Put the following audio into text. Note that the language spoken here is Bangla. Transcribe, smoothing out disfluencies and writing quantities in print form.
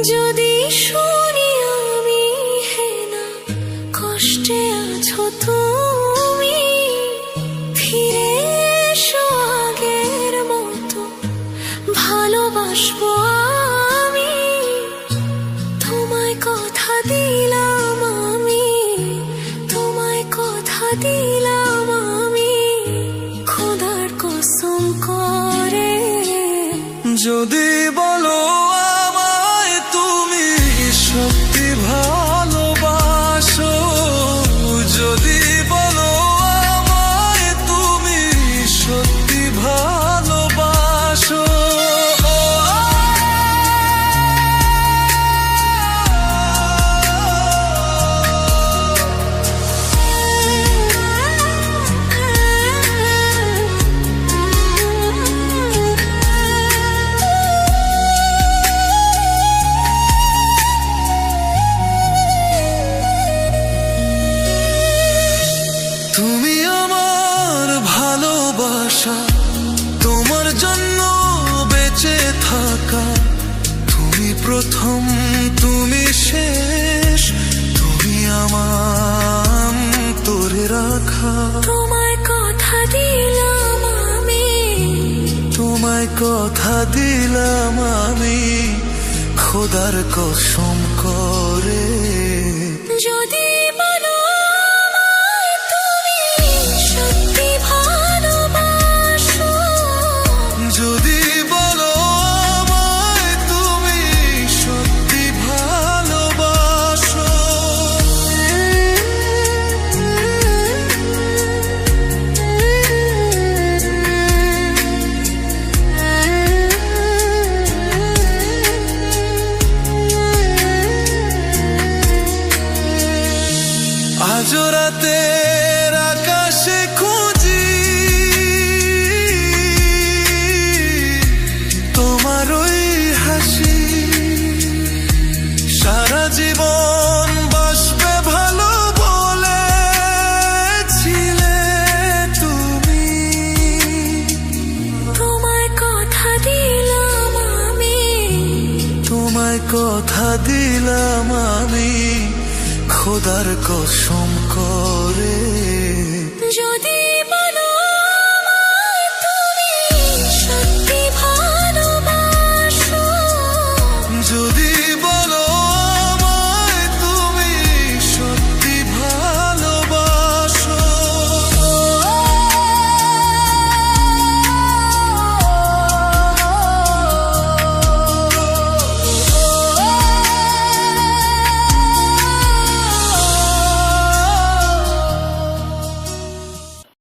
যদি শুনি আমি হেনা কষ্টে আছো তুমি, ফিরে এসো আগের মতো ভালোবাসবো আমি। তোমায় কথা দিলাম আমি, তোমায় কথা দিলাম আমি, খোদার কসম করে। যদি বলো আমায় তুমি সত্যি ভালোবাসো, যদি বলো আমায় তুমি সত্যি ভালোবাসো, তুমি আমার ভালোবাসা, তোমার জন্য বেঁচে থাকা, তুমি প্রথম তুমি শেষ, তুমি আমার তোরে রাখা। তোমায় কথা দিলাম আমি, তোমায় কথা দিলাম আমি, খোদার কসম করে। যদি বলো আমায় তুমি সত্যি ভালোবাসো, যদি বলো আমায় তুমি সত্যি ভালোবাসো, আজ রাতের আকাশে খুঁজি তোমার ওই হাসি, সারা জীবন বাসবে ভালো বলেছিলে তুমি। তোমায় কথা দিলাম আমি, তোমায় কথা দিলাম আমি, খোদার কসম করে।